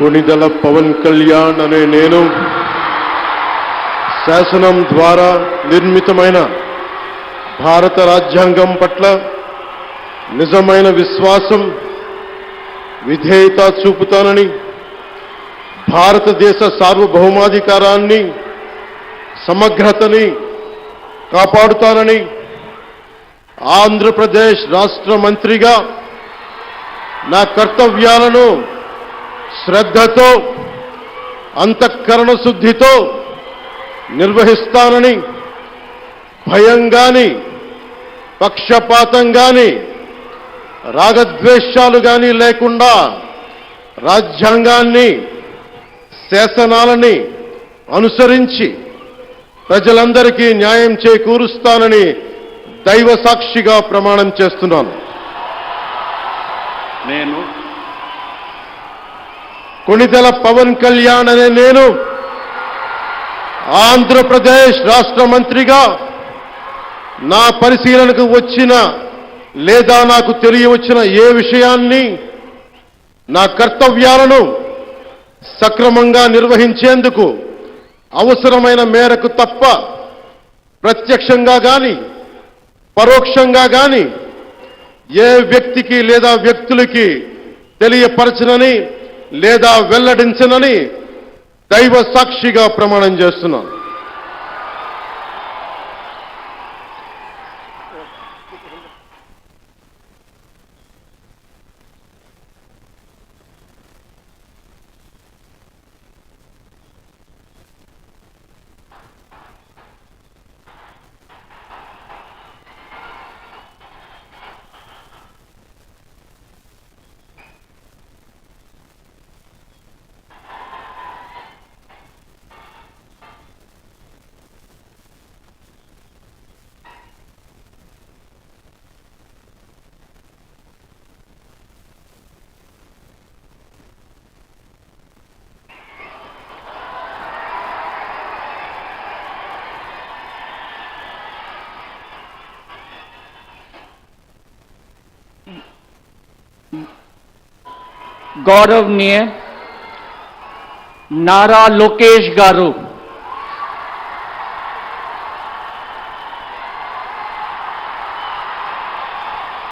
కొణిదెల పవన్ కళ్యాణ్ అనే నేను శాసనం ద్వారా నిర్మితమైన భారత రాజ్యాంగం పట్ల నిజమైన విశ్వాసం విధేయత చూపుతానని, భారతదేశ సార్వభౌమాధికారాన్ని సమగ్రతని కాపాడుతానని, ఆంధ్రప్రదేశ్ రాష్ట్ర మంత్రిగా నా కర్తవ్యాలను శ్రద్ధతో అంతఃకరణ శుద్ధితో నిర్వహిస్తానని, భయం గాని పక్షపాతం గాని రాగద్వేషాలు గాని లేకుండా రాజ్యాంగాన్ని శాసనాలని అనుసరించి ప్రజలందరికీ న్యాయం చేకూరుస్తానని దైవ సాక్షిగా ప్రమాణం చేస్తున్నాను. నేను కొణిదెల పవన్ కళ్యాణ్ అనే నేను ఆంధ్రప్రదేశ్ రాష్ట్ర మంత్రిగా నా పరిశీలనకు వచ్చిన లేదా నాకు తెలియవచ్చిన ఏ విషయాన్ని నా కర్తవ్యాలను సక్రమంగా నిర్వహించేందుకు అవసరమైన మేరకు తప్ప ప్రత్యక్షంగా గాని పరోక్షంగా గాని ఏ వ్యక్తికి లేదా వ్యక్తులకి తెలియపరచనని లేదా వెల్లడించనని దైవ సాక్షిగా ప్రమాణం చేస్తున్నాను. गौरवनीय नारा लोकेश गारू